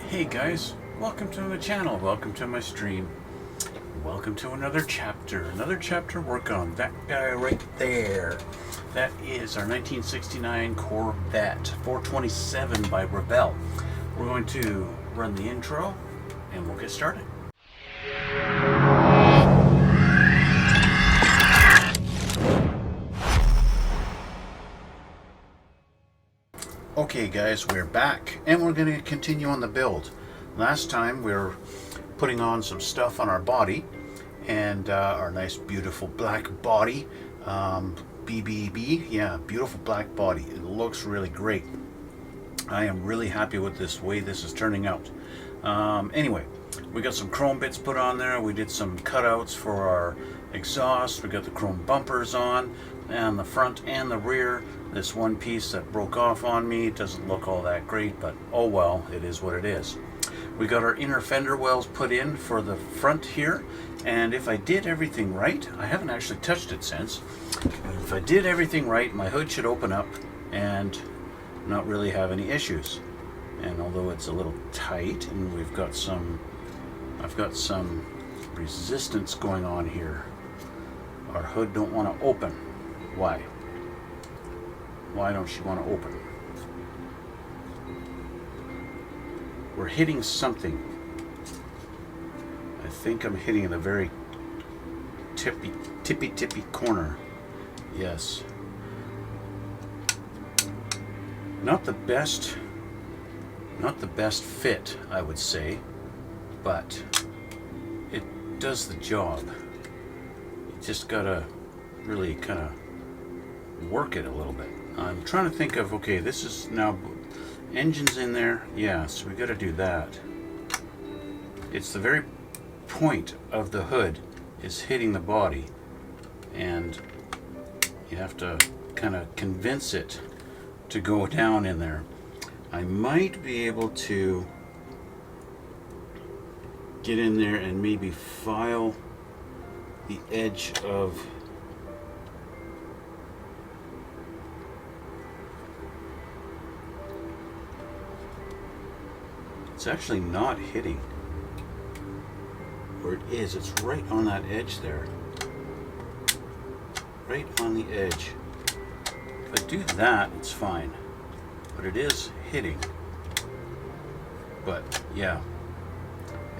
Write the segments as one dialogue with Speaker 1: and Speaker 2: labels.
Speaker 1: Hey guys, welcome to my channel, welcome to my stream, welcome to another chapter working on that guy right there. That is our 1969 Corvette 427 by Rebelle. We're going to run the intro and we'll get started. Okay guys, we're back and we're going to continue on the build. Last time we were putting on some stuff on our body and our nice beautiful black body, BBB, yeah, beautiful black body. It looks really great. I am really happy with this way this is turning out. Anyway, we got some chrome bits put on there. We did some cutouts for our exhaust. We got the chrome bumpers on the front and the rear. This one piece that broke off on me doesn't look all that great, but oh well, it is what it is. We got our inner fender wells put in for the front here, and if I did everything right, I haven't actually touched it since, but if I did everything right, my hood should open up and not really have any issues. And although it's a little tight and I've got some resistance going on here, our hood don't want to open. Why? Why don't you want to open? We're hitting something. I think I'm hitting the very tippy corner. Yes. Not the best fit, I would say, but it does the job. You just gotta really kind of work it a little bit. I'm trying to think of, okay, this is now engine's in there. Yeah, so we got to do that. It's the very point of the hood is hitting the body, and you have to kind of convince it to go down in there. I might be able to get in there and maybe file the edge of it's actually not hitting. Or it is, it's right on that edge there. Right on the edge. If I do that, it's fine. But it is hitting. But yeah,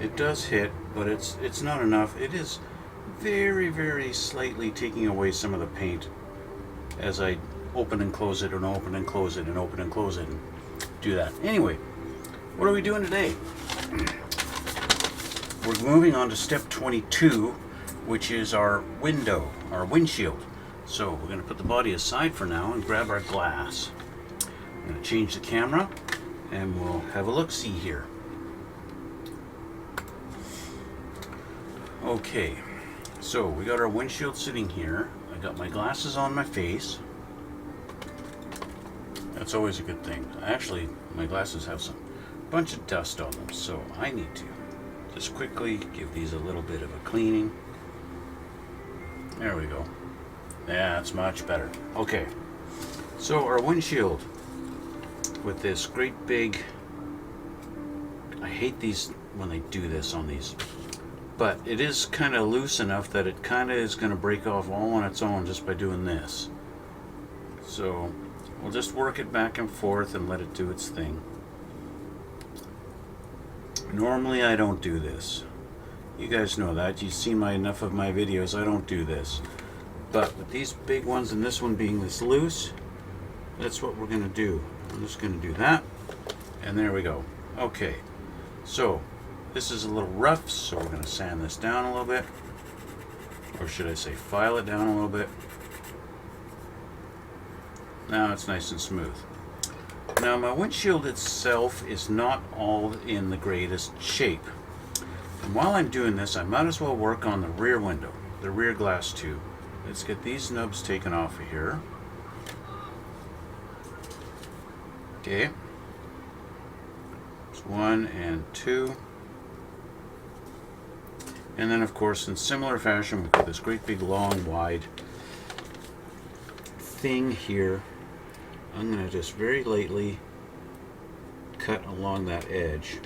Speaker 1: it does hit, but it's not enough. It is very slightly taking away some of the paint as I open and close it and open and close it and open and close it and do that. Anyway, what are we doing today? We're moving on to step 22, which is our windshield. So we're going to put the body aside for now and grab our glass. I'm going to change the camera and we'll have a look-see here. Okay, so we got our windshield sitting here. I got my glasses on my face. That's always a good thing. Actually, my glasses have some bunch of dust on them, so I need to just quickly give these a little bit of a cleaning. There we go. Yeah, that's much better. Okay, so our windshield with this great big, I hate these when they do this on these, but it is kind of loose enough that it kind of is going to break off all on its own just by doing this. So we'll just work it back and forth and let it do its thing. Normally I don't do this. You guys know that. You've seen enough of my videos. I don't do this. But with these big ones and this one being this loose, that's what we're going to do. I'm just going to do that. And there we go. Okay. So this is a little rough, so we're going to sand this down a little bit. Or should I say file it down a little bit. Now it's nice and smooth. Now my windshield itself is not all in the greatest shape. And while I'm doing this, I might as well work on the rear window, the rear glass too. Let's get these nubs taken off of here. Okay. There's 1 and 2. And then of course in similar fashion we've got this great big long wide thing here. I'm going to just very lightly cut along that edge.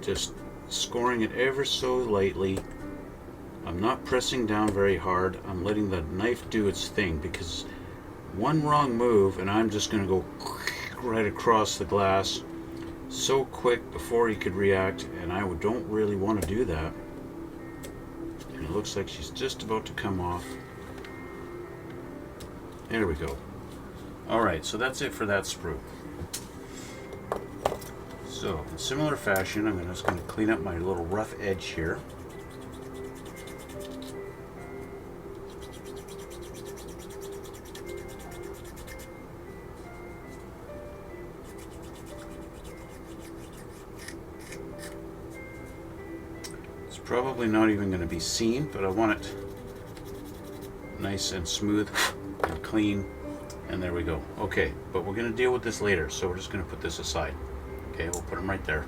Speaker 1: just scoring it ever so lightly. I'm not pressing down very hard. I'm letting the knife do its thing, because one wrong move and I'm just going to go right across the glass so quick before he could react, and I don't really want to do that. And it looks like she's just about to come off. There we go. Alright, so that's it for that sprue. So, in similar fashion, I'm just going to clean up my little rough edge here. It's probably not even going to be seen, but I want it nice and smooth and clean. And there we go. Okay, but we're going to deal with this later, so we're just going to put this aside. Okay, we'll put them right there.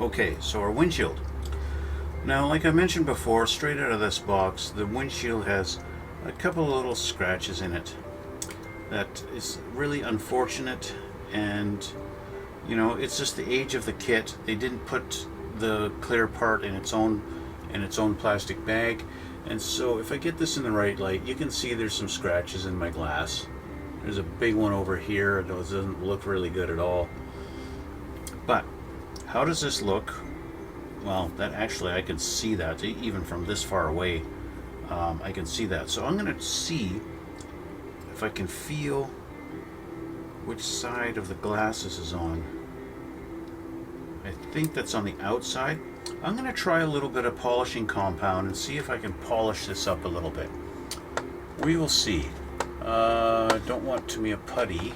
Speaker 1: Okay, so our windshield. Now, like I mentioned before, straight out of this box, the windshield has a couple of little scratches in it. That is really unfortunate, and you know, it's just the age of the kit. They didn't put the clear part in its own plastic bag, and so if I get this in the right light, you can see there's some scratches in my glass. There's a big one over here. It doesn't look really good at all. But how does this look? Well, that actually I can see that even from this far away. I can see that. So I'm going to see if I can feel which side of the glass this is on. I think that's on the outside. I'm going to try a little bit of polishing compound and see if I can polish this up a little bit. We will see. I don't want to be a putty.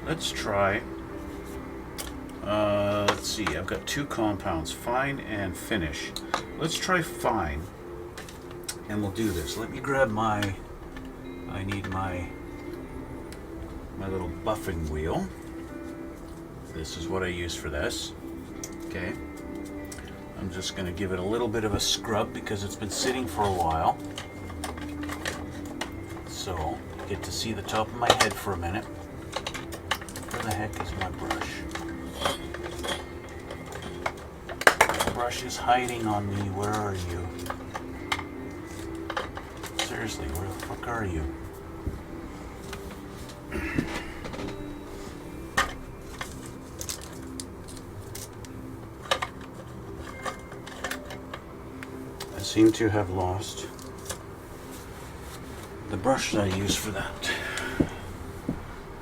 Speaker 1: Let's try. Let's see. I've got two compounds, fine and finish. Let's try fine, and we'll do this. Let me grab my. I need my little buffing wheel. This is what I use for this. Okay. I'm just going to give it a little bit of a scrub because it's been sitting for a while. So, you get to see the top of my head for a minute. Where the heck is my brush? The brush is hiding on me. Where are you? Seriously, where the fuck are you? I seem to have lost the brush that I use for that.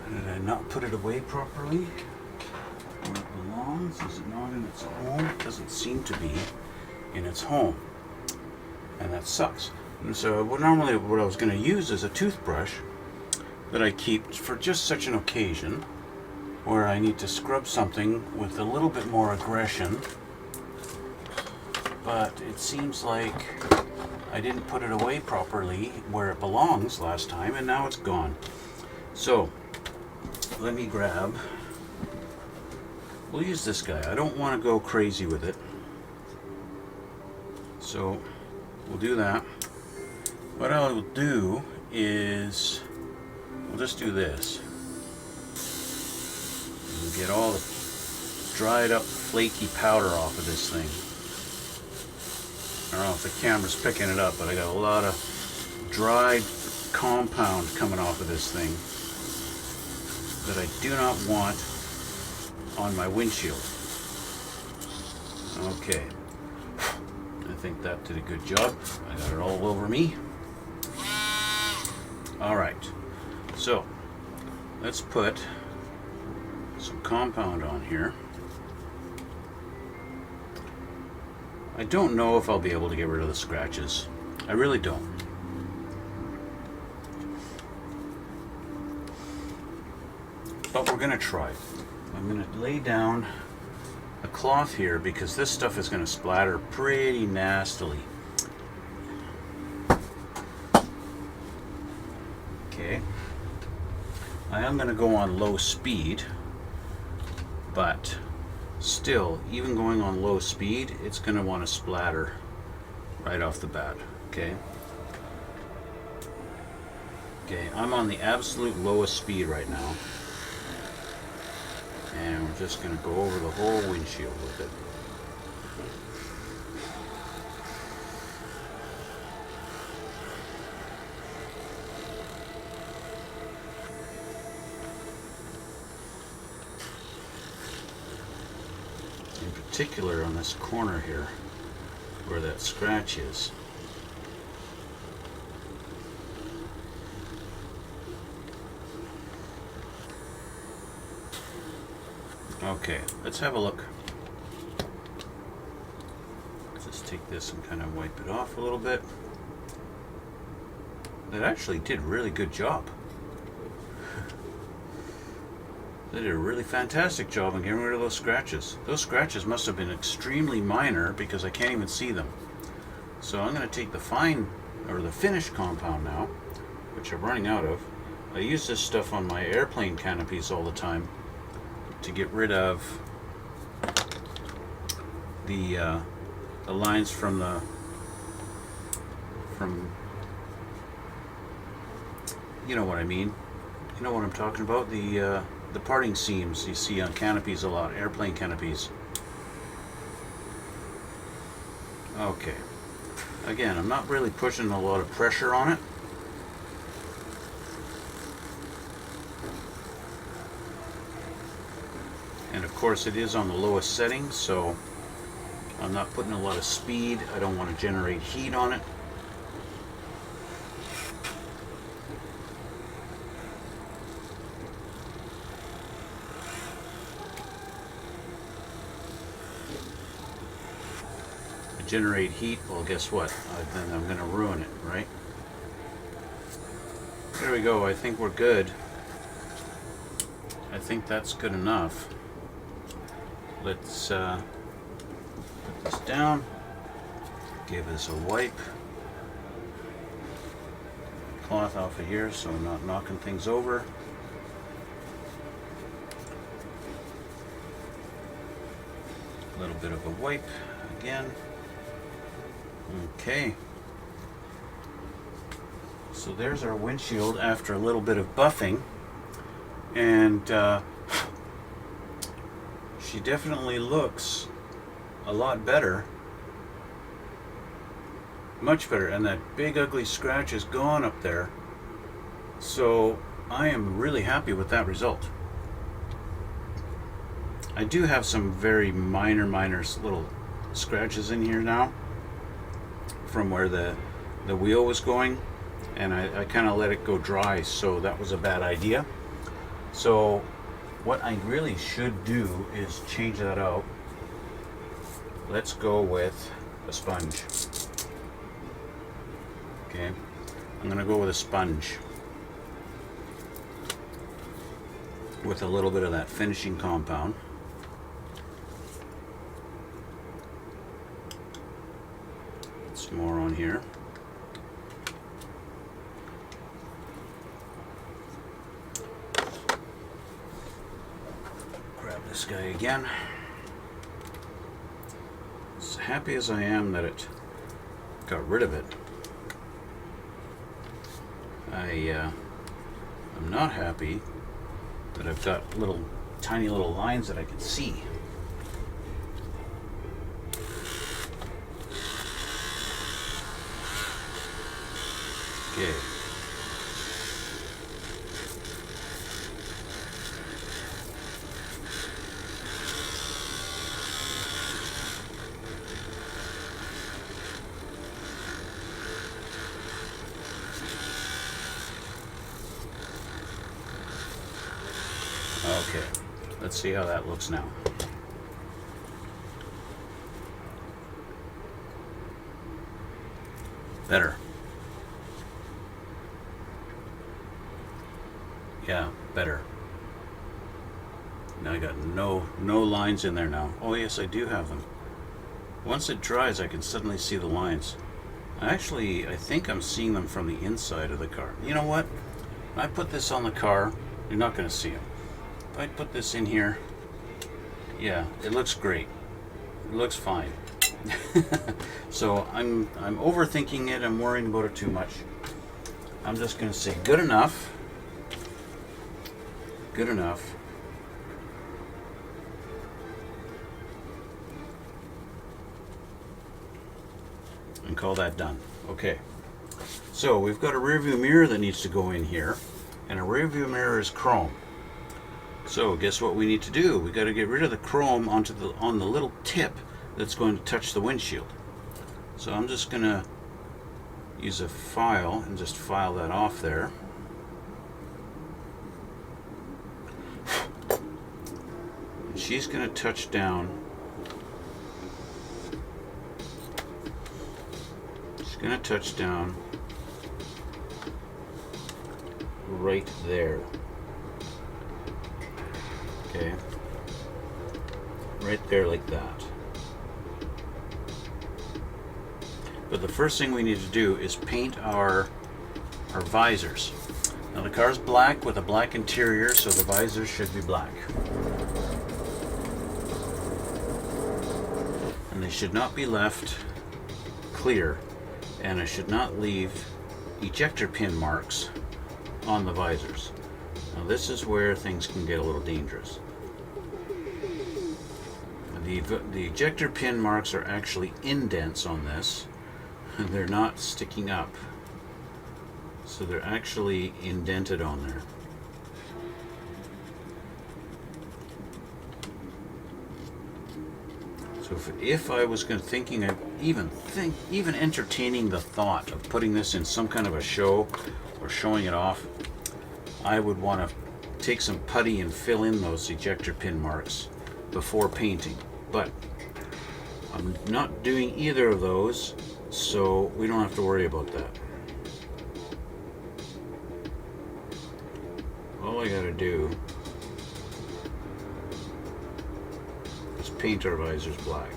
Speaker 1: Did I not put it away properly? Where it belongs? Is it not in its home? It doesn't seem to be in its home. And that sucks. And so normally what I was going to use is a toothbrush that I keep for just such an occasion where I need to scrub something with a little bit more aggression. But it seems like I didn't put it away properly where it belongs last time, and now it's gone. So let me grab, we'll use this guy. I don't want to go crazy with it, so we'll do that. What I'll do is we'll just do this and get all the dried up flaky powder off of this thing. I don't know if the camera's picking it up, but I got a lot of dried compound coming off of this thing that I do not want on my windshield. Okay, I think that did a good job. I got it all over me. Alright, so let's put some compound on here. I don't know if I'll be able to get rid of the scratches. I really don't. But we're going to try. I'm going to lay down a cloth here because this stuff is going to splatter pretty nastily. Okay. I am going to go on low speed, but still, even going on low speed, it's going to want to splatter right off the bat. Okay. Okay, I'm on the absolute lowest speed right now. And we're just going to go over the whole windshield with it. In particular on this corner here, where that scratch is. Okay, let's have a look. Let's just take this and kind of wipe it off a little bit. That actually did a really good job. They did a really fantastic job in getting rid of those scratches. Those scratches must have been extremely minor because I can't even see them. So I'm going to take the finish compound now, which I'm running out of. I use this stuff on my airplane canopies all the time to get rid of the lines from you know what I mean. You know what I'm talking about. The parting seams you see on canopies a lot, airplane canopies. Okay. Again, I'm not really pushing a lot of pressure on it. And of course it is on the lowest setting, so I'm not putting a lot of speed. I don't want to generate heat on it. Generate heat, well, guess what? Then I'm going to ruin it, right? There we go. I think we're good. I think that's good enough. Let's put this down. Give this a wipe. Cloth off of here so I'm not knocking things over. A little bit of a wipe again. Okay, so there's our windshield after a little bit of buffing, and she definitely looks a lot better, much better, and that big ugly scratch is gone up there, so I am really happy with that result. I do have some very minor little scratches in here now from where the wheel was going, and I kind of let it go dry, so that was a bad idea. So what I really should do is change that out. Let's go with a sponge. Okay, I'm gonna go with a sponge with a little bit of that finishing compound. More on here. Grab this guy again. As happy as I am that it got rid of it, I'm not happy that I've got tiny little lines that I can see. Okay. Okay, let's see how that looks now. Better. Yeah, better. Now I got no lines in there now. Oh yes, I do have them. Once it dries, I can suddenly see the lines. I think I'm seeing them from the inside of the car. You know what? When I put this on the car, you're not going to see them. If I put this in here, yeah, it looks great. It looks fine. So I'm overthinking it. I'm worrying about it too much. I'm just going to say good enough. Good enough. call that done. Okay, so we've got a rear view mirror that needs to go in here, and a rear view mirror is chrome. So guess what we need to do? We got to get rid of the chrome on the little tip that's going to touch the windshield. So I'm just going to use a file and just file that off there. And she's going to touch down. She's going to touch down right there. Okay. Right there like that. But the first thing we need to do is paint our visors. Now the car's black with a black interior, so the visors should be black. And they should not be left clear, and I should not leave ejector pin marks on the visors. Now this is where things can get a little dangerous. The ejector pin marks are actually indents on this. They're not sticking up, so they're actually indented on there. So if I was thinking of even entertaining the thought of putting this in some kind of a show or showing it off, I would want to take some putty and fill in those ejector pin marks before painting. But I'm not doing either of those, so we don't have to worry about that. All I gotta do is paint our visors black.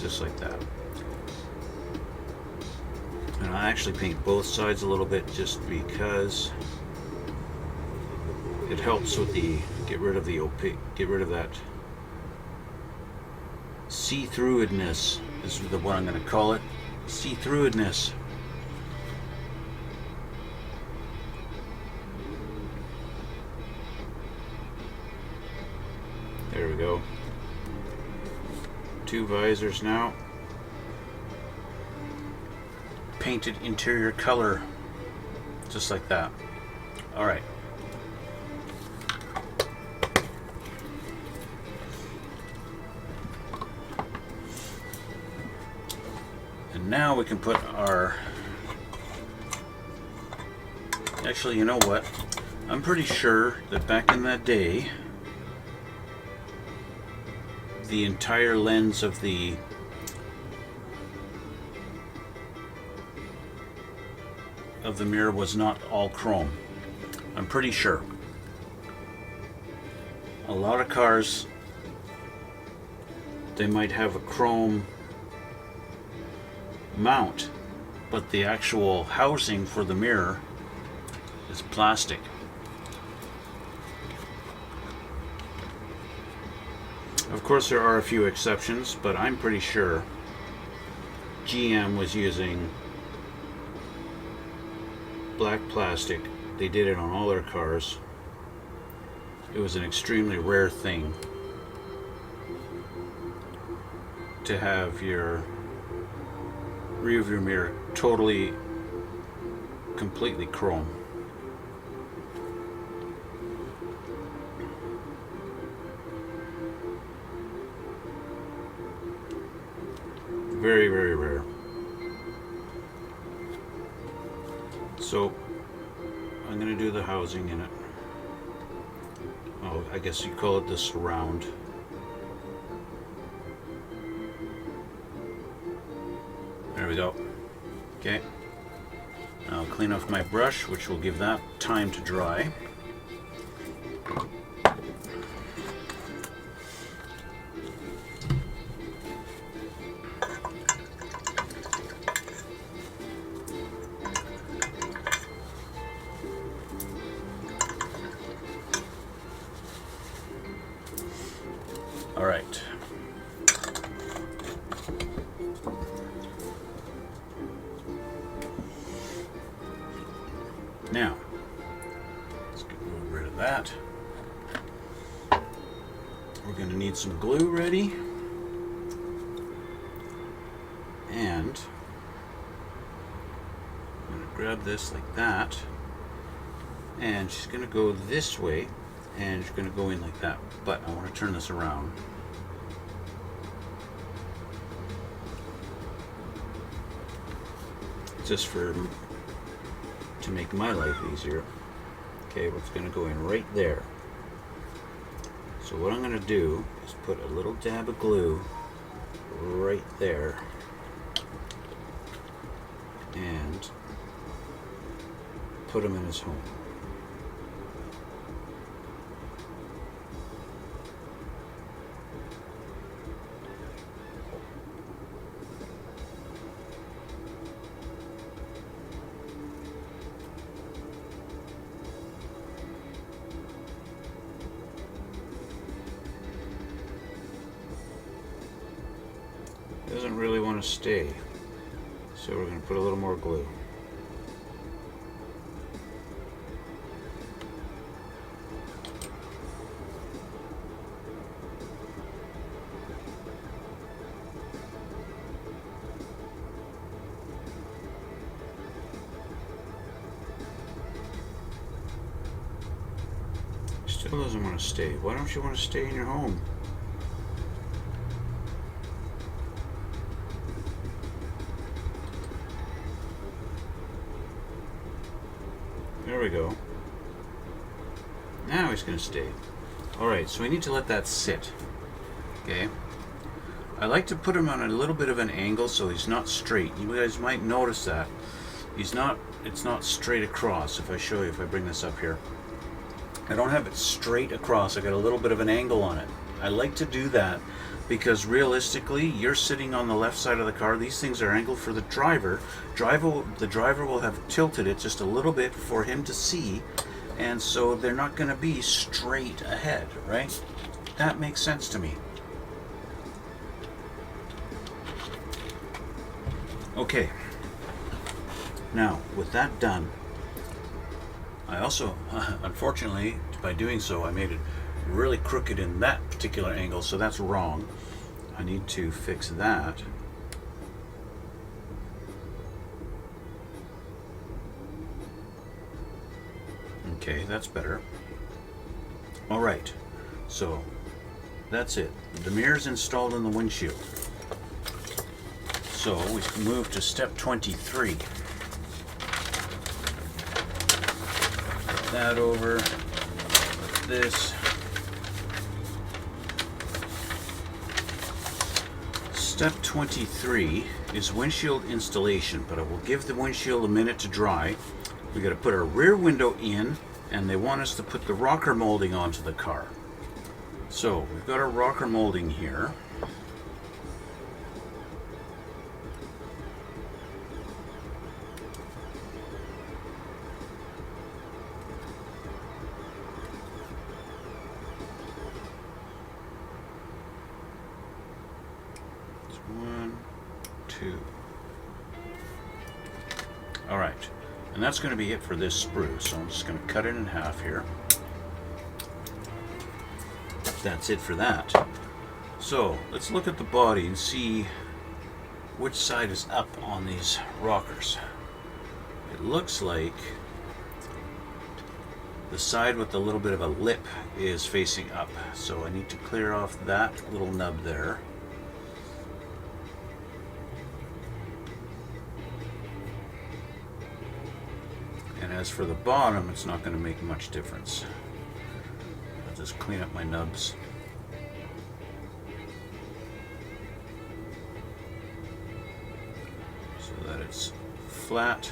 Speaker 1: Just like that. And I actually paint both sides a little bit just because it helps with the get rid of that see-throughdness is the what I'm going to call it. See-throughdness. There we go. 2 visors now. Painted interior color, just like that. All right. And now we can put our, actually, you know what? I'm pretty sure that back in that day, the entire lens of the mirror was not all chrome. I'm pretty sure. A lot of cars, they might have a chrome mount, but the actual housing for the mirror is plastic. Of course there are a few exceptions, but I'm pretty sure GM was using black plastic. They did it on all their cars. It was an extremely rare thing to have your rear view mirror totally, completely chrome. Very, very rare. So I'm going to do the housing in it. Oh, I guess you call it the surround. There we go. Okay. I'll clean off my brush, which will give that time to dry. All right. Now, let's get rid of that. need some glue ready. And I'm going to grab this like that. And she's going to go this way. And she's going to go in like that. But I want to turn this around. Just to make my life easier. Okay, well, it's going to go in right there. So what I'm going to do is put a little dab of glue right there. And put him in his home. Doesn't really want to stay, so we're going to put a little more glue. Still doesn't want to stay. Why don't you want to stay in your home? There we go. Now he's going to stay. Alright, so we need to let that sit. Okay. I like to put him on a little bit of an angle so he's not straight. You guys might notice that. It's not straight across. If I bring this up here. I don't have it straight across. I got a little bit of an angle on it. I like to do that because realistically, you're sitting on the left side of the car. These things are angled for the driver. The driver will have tilted it just a little bit for him to see, and so they're not going to be straight ahead, right? That makes sense to me. Okay. Now, with that done, I also, unfortunately, by doing so, I made it really crooked in that particular angle, so that's wrong. I need to fix that. Okay, that's better. Alright, so that's it. The mirror's installed in the windshield. So we can move to step 23. Put that over. Put this. Step 23 is windshield installation, but I will give the windshield a minute to dry. We got to put our rear window in, and they want us to put the rocker molding onto the car. So we've got our rocker molding here. One, two. All right, and that's going to be it for this sprue. So I'm just going to cut it in half here. That's it for that. So let's look at the body and see which side is up on these rockers. It looks like the side with a little bit of a lip is facing up. So I need to clear off that little nub there. And as for the bottom, it's not going to make much difference. I'll just clean up my nubs. So that it's flat.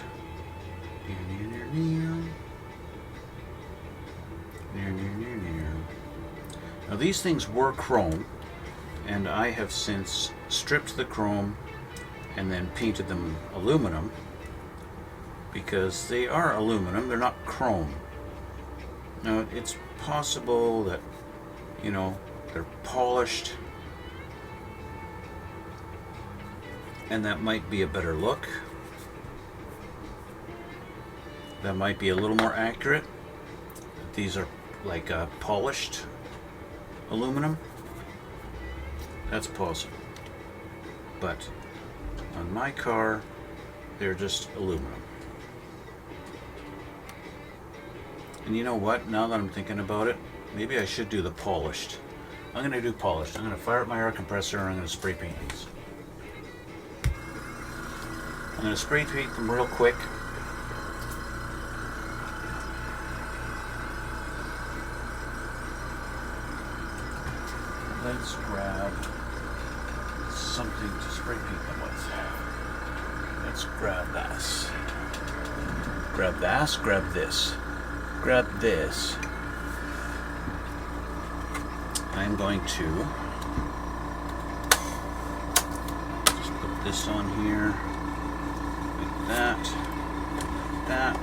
Speaker 1: Now these things were chrome, and I have since stripped the chrome and then painted them aluminum. Because they are aluminum, they're not chrome. Now, it's possible that, you know, they're polished, and that might be a better look. That might be a little more accurate. These are like polished aluminum. That's positive. But on my car, they're just aluminum. And you know what? Now that I'm thinking about it, maybe I should do the polished. I'm going to do polished. I'm going to fire up my air compressor and I'm going to spray paint these. I'm going to spray paint them real quick. Let's grab something to spray paint them with. Let's grab this. Grab this, grab this. Grab this. I'm going to just put this on here, like that, that.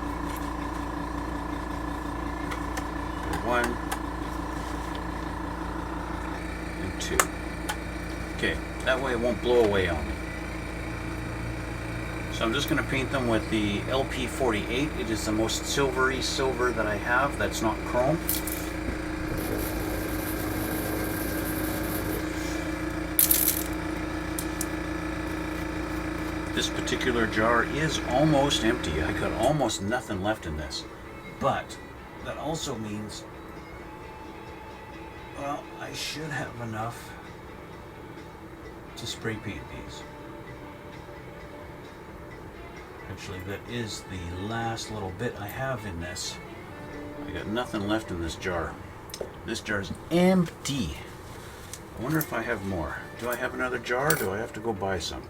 Speaker 1: One and two. Okay, that way it won't blow away on me. So I'm just going to paint them with the LP48. It is the most silvery silver that I have that's not chrome. This particular jar is almost empty. I got almost nothing left in this. But that also means, well, I should have enough to spray paint these. Actually, that is the last little bit I have in this. I got nothing left in this jar. This jar is empty. I wonder if I have more. Do I have another jar or do I have to go buy some?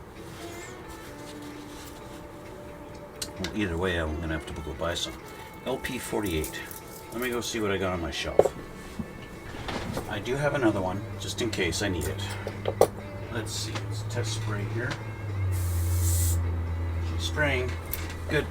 Speaker 1: Well, either way, I'm going to have to go buy some. LP48. Let me go see what I got on my shelf. I do have another one, just in case I need it. Let's see. Let's test spray here. Spraying. Good.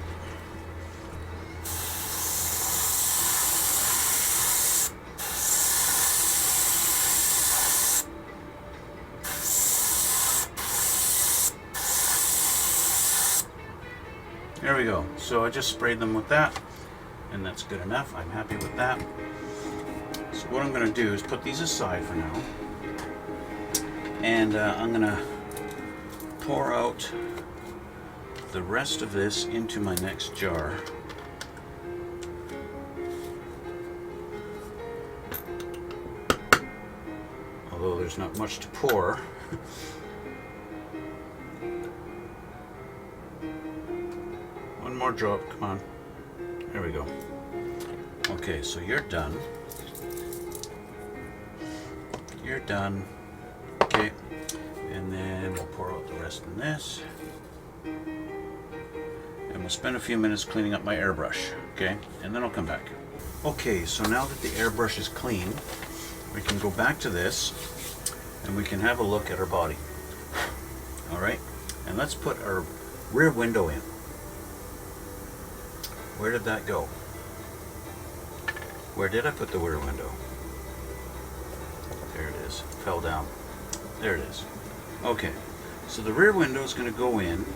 Speaker 1: There we go. So I just sprayed them with that, and that's good enough. I'm happy with that. So what I'm going to do is put these aside for now, and I'm going to pour out the rest of this into my next jar. Although there's not much to pour. One more drop, come on. There we go. Okay, so you're done. You're done. Okay, and then we'll pour out the rest in this. And we'll spend a few minutes cleaning up my airbrush, okay? And then I'll come back. Okay, so now that the airbrush is clean, we can go back to this and we can have a look at our body. All right, and let's put our rear window in. Where did that go? Where did I put the rear window? There it is, fell down. There it is. Okay, so the rear window is going to go in.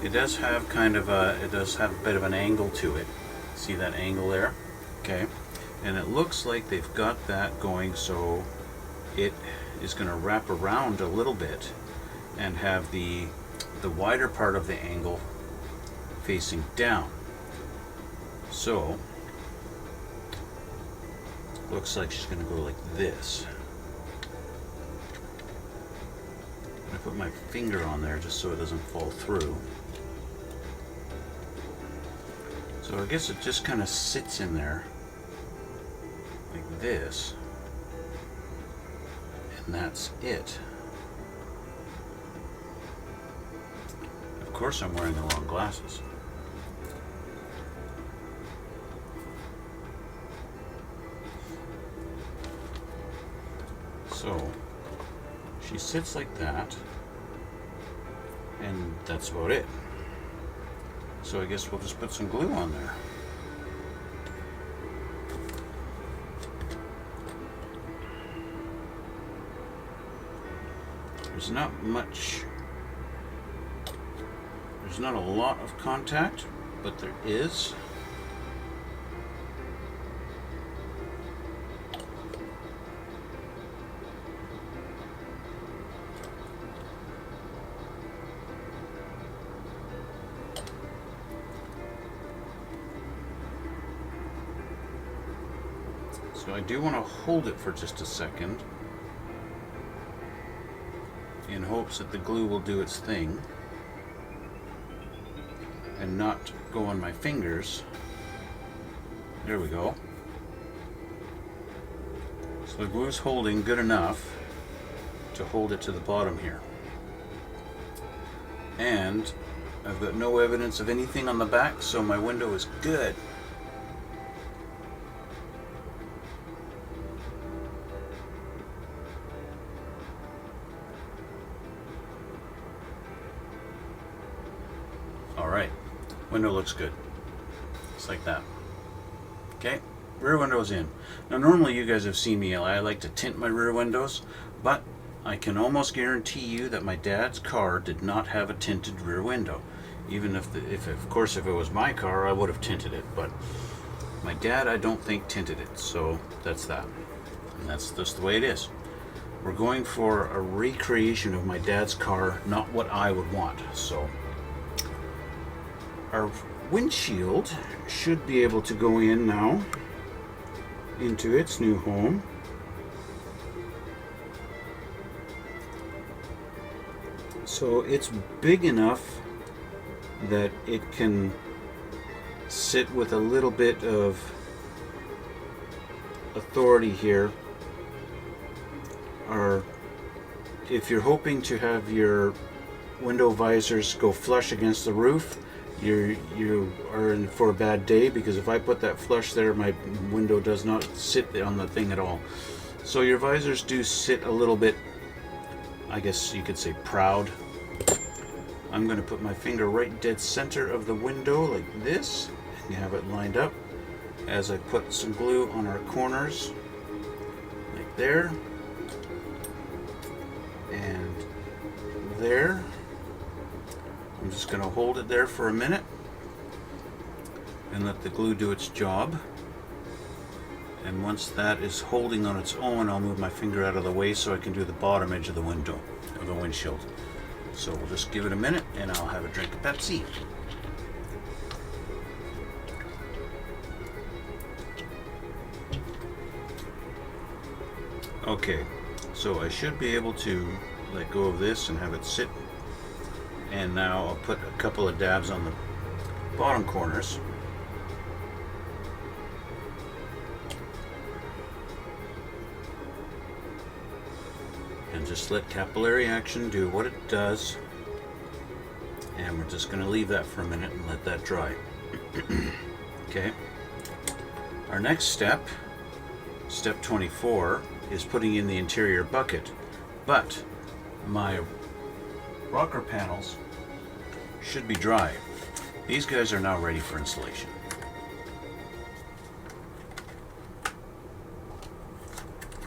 Speaker 1: It does have kind of a, it does have a bit of an angle to it. See that angle there? Okay, and it looks like they've got that going so it is going to wrap around a little bit and have the wider part of the angle facing down. So looks like she's going to go like this. I'm going to put my finger on there just so it doesn't fall through. So I guess it just kind of sits in there like this, and that's it. Of course I'm wearing the long glasses. So she sits like that, and that's about it. So I guess we'll just put some glue on there. There's not much, there's not a lot of contact, but there is. So I do want to hold it for just a second in hopes that the glue will do its thing and not go on my fingers. There we go. So the glue is holding good enough to hold it to the bottom here. And I've got no evidence of anything on the back, so my window is good. Alright, window looks good. Just like that. Okay, rear window's in. Now normally you guys have seen me, I like to tint my rear windows, but I can almost guarantee you that my dad's car did not have a tinted rear window. Even if of course if it was my car I would have tinted it, but my dad I don't think tinted it, so that's that. And that's just the way it is. We're going for a recreation of my dad's car, not what I would want. So our windshield should be able to go in now into its new home. So it's big enough that it can sit with a little bit of authority here. Or if you're hoping to have your window visors go flush against the roof, you are in for a bad day, because if I put that flush there, my window does not sit on the thing at all. So your visors do sit a little bit, I guess you could say, proud. I'm going to put my finger right dead center of the window like this and have it lined up as I put some glue on our corners like there and there. I'm just going to hold it there for a minute and let the glue do its job. And once that is holding on its own, I'll move my finger out of the way so I can do the bottom edge of the window, of the windshield. So we'll just give it a minute and I'll have a drink of Pepsi. Okay, so I should be able to let go of this and have it sit. And now I'll put a couple of dabs on the bottom corners. And just let capillary action do what it does. And we're just going to leave that for a minute and let that dry. Okay. Our next step, step 24, is putting in the interior bucket. But my rocker panels should be dry. These guys are now ready for installation.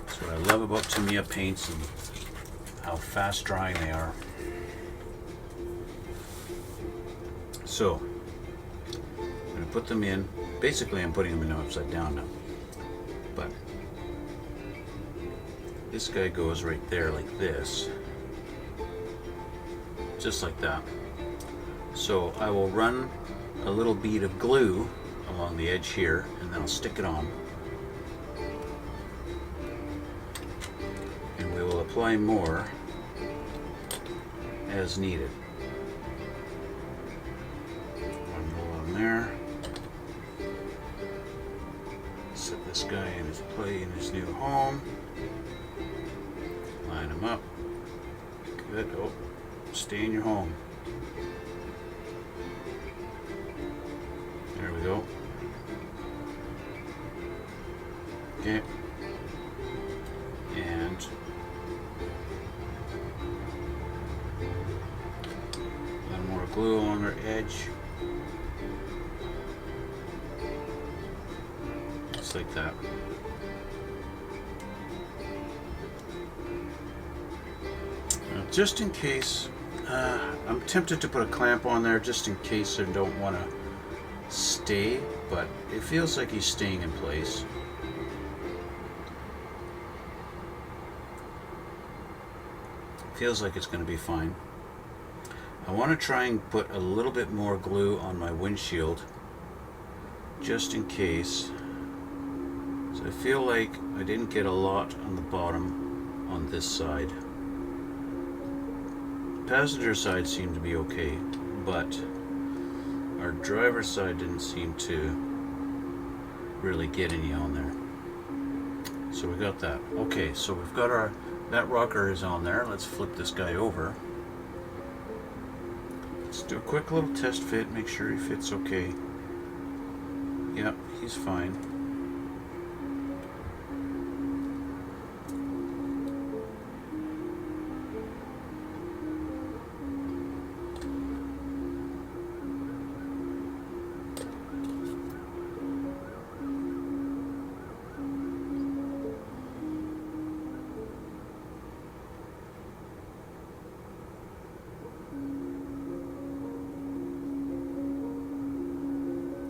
Speaker 1: That's what I love about Tamiya paints and how fast drying they are. So I'm going to put them in. Basically I'm putting them in upside down now. But this guy goes right there like this. Just like that. So I will run a little bead of glue along the edge here and then I'll stick it on. And we will apply more as needed. One more on there. Set this guy in his play in his new home. Line him up. Good. Oh, stay in your home. There we go. Okay. And a little more glue along our edge. Just like that. Now, just in case, I'm tempted to put a clamp on there just in case I don't want to stay, but it feels like he's staying in place. Feels like it's going to be fine. I want to try and put a little bit more glue on my windshield just in case So I feel like I didn't get a lot on the bottom on this side. Passenger side seemed to be okay, but our driver's side didn't seem to really get any on there. So we got that. Okay, so we've got that rocker is on there. Let's flip this guy over. Let's do a quick little test fit, make sure he fits okay. Yep, he's fine.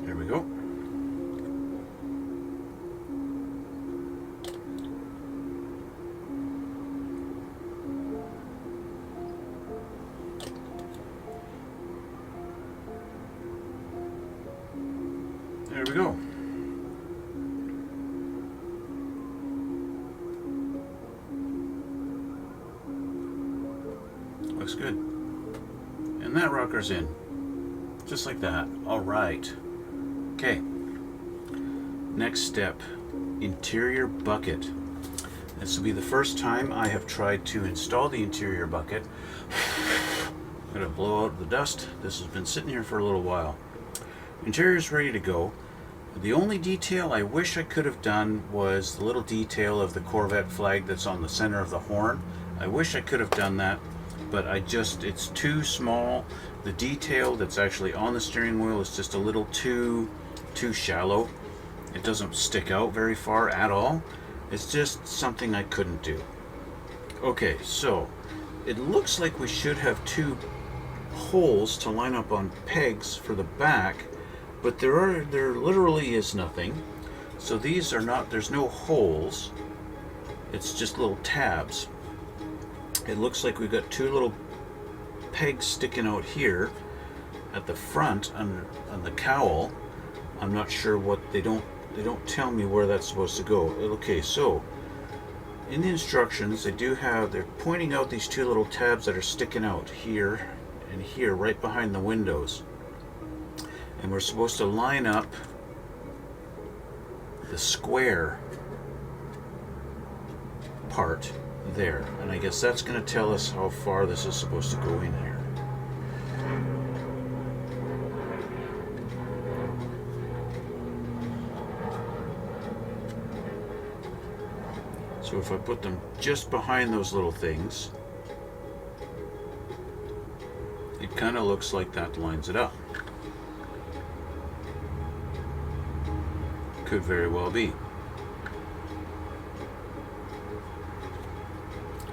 Speaker 1: There we go. There we go. Looks good. And that rocker's in. Just like that. All right. Okay. Next step, interior bucket. This will be the first time I have tried to install the interior bucket. I'm going to blow out the dust. This has been sitting here for a little while. Interior's ready to go. The only detail I wish I could have done was the little detail of the Corvette flag that's on the center of the horn. I wish I could have done that, but it's too small. The detail that's actually on the steering wheel is just a little too shallow. It doesn't stick out very far at all. It's just something I couldn't do. Okay, so it looks like we should have two holes to line up on pegs for the back, but there literally is nothing. So these are not, there's no holes. It's just little tabs. It looks like we've got two little pegs sticking out here at the front on the cowl. I'm not sure what they don't tell me where that's supposed to go. Okay, so in the instructions they're pointing out these two little tabs that are sticking out here and here right behind the windows. And we're supposed to line up the square part there. And I guess that's going to tell us how far this is supposed to go in here. So if I put them just behind those little things, it kind of looks like that lines it up. Could very well be.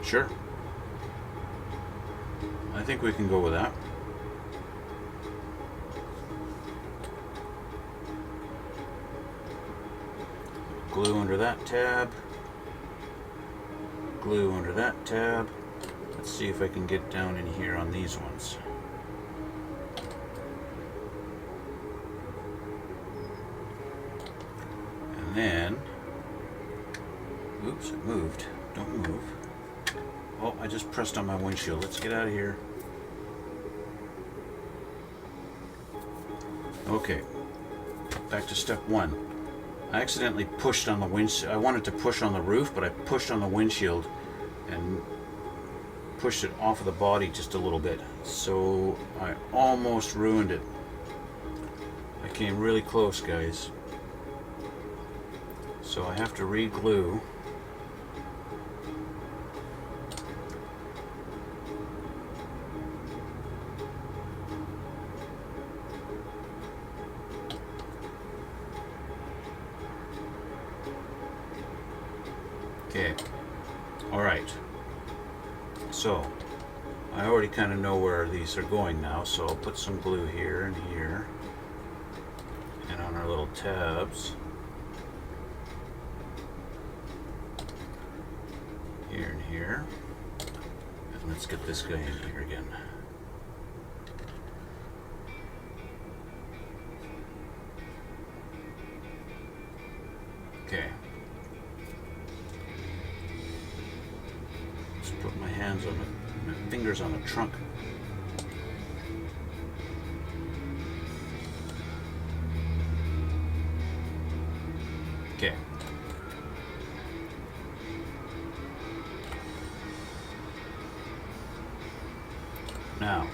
Speaker 1: Sure. I think we can go with that. Glue under that tab. Glue under that tab. Let's see if I can get down in here on these ones. And then, oops, it moved. Don't move. Oh, I just pressed on my windshield. Let's get out of here. Okay, back to step one. I accidentally pushed on the windshield. I wanted to push on the roof, but I pushed on the windshield and pushed it off of the body just a little bit. So I almost ruined it. I came really close, guys. So I have to re-glue. Okay, all right, so I already kind of know where these are going now, so I'll put some glue here and here, and on our little tabs, here and here, and let's get this guy in here again. Okay, stickers on the trunk. Okay. Now,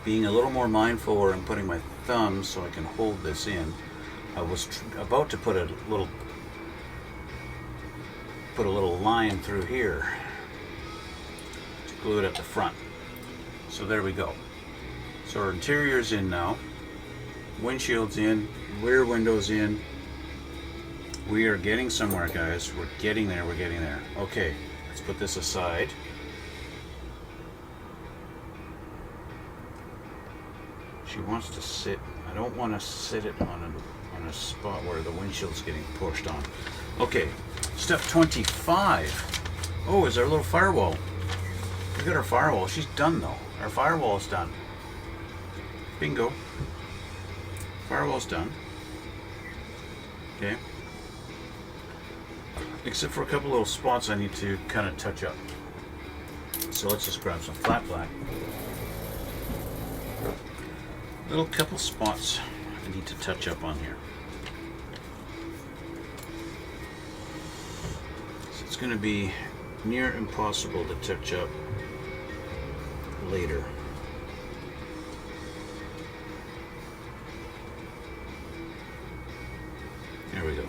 Speaker 1: being a little more mindful where I'm putting my thumb so I can hold this in, I was about to put a little line through here to glue it at the front. So there we go. So our interior's in now. Windshield's in, rear window's in. We are getting somewhere, guys. We're getting there, we're getting there. Okay, let's put this aside. She wants to sit. I don't want to sit it on a spot where the windshield's getting pushed on. Okay, step 25. Oh, is our little firewall. We got our firewall. She's done though. Our firewall is done. Bingo. Firewall's done. Okay. Except for a couple little spots I need to kind of touch up. So let's just grab some flat black. Little couple spots I need to touch up on here. So it's going to be near impossible to touch up later. There we go.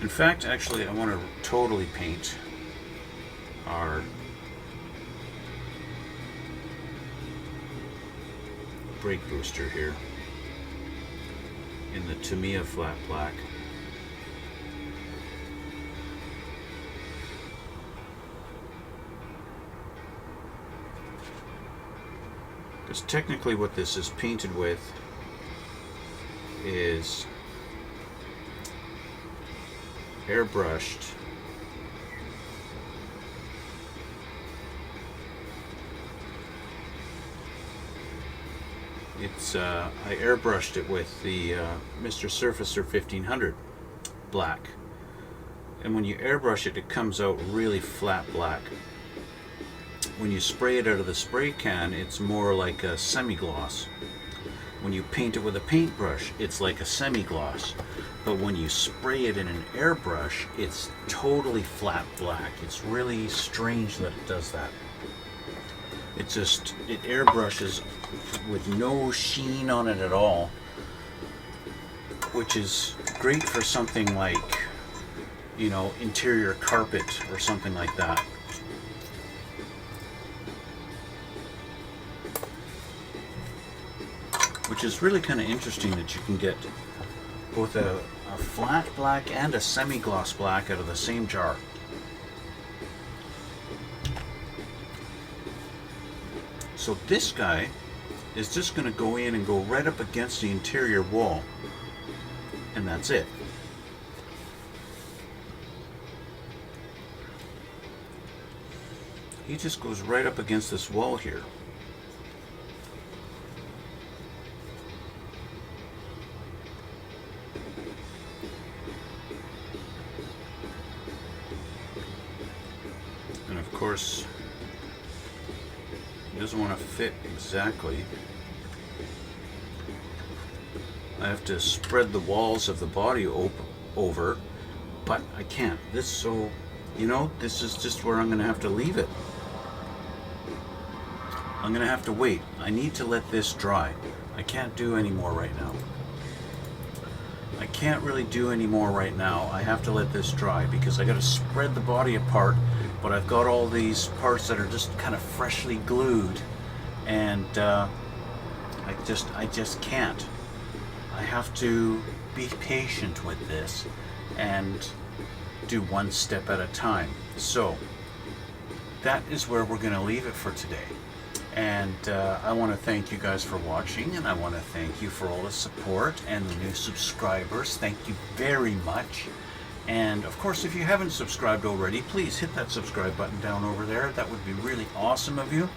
Speaker 1: In fact, actually, I want to totally paint our brake booster here in the Tamiya flat black. Because technically what this is painted with is airbrushed I airbrushed it with the Mr. Surfacer 1500 black, and when you airbrush it, it comes out really flat black. When you spray it out of the spray can, it's more like a semi-gloss. When you paint it with a paintbrush, it's like a semi-gloss. But when you spray it in an airbrush, it's totally flat black. It's really strange that it does that. It airbrushes with no sheen on it at all, which is great for something like, you know, interior carpet or something like that. Which is really kind of interesting that you can get both a flat black and a semi-gloss black out of the same jar. So this guy is just going to go in and go right up against the interior wall, and that's it. He just goes right up against this wall here. And of course, it doesn't want to fit exactly. I have to spread the walls of the body over, but I can't. This is just where I'm going to have to leave it. I'm going to have to wait. I need to let this dry. I can't do any more right now. I can't really do any more right now. I have to let this dry because I got to spread the body apart, but I've got all these parts that are just kind of freshly glued, and I just can't. I have to be patient with this and do one step at a time. So that is where we're going to leave it for today. And I want to thank you guys for watching, and I want to thank you for all the support and the new subscribers. Thank you very much. And of course, if you haven't subscribed already, please hit that subscribe button down over there. That would be really awesome of you.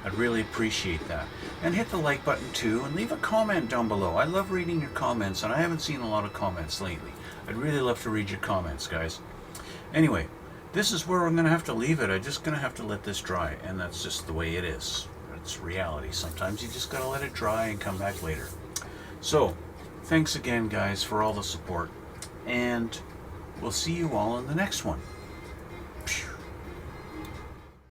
Speaker 1: I'd really appreciate that. And hit the like button too, and leave a comment down below. I love reading your comments, and I haven't seen a lot of comments lately. I'd really love to read your comments, guys. Anyway, this is where I'm going to have to leave it. I'm just going to have to let this dry, and that's just the way it is. It's reality. Sometimes you just got to let it dry and come back later. So, thanks again, guys, for all the support, and we'll see you all in the next one.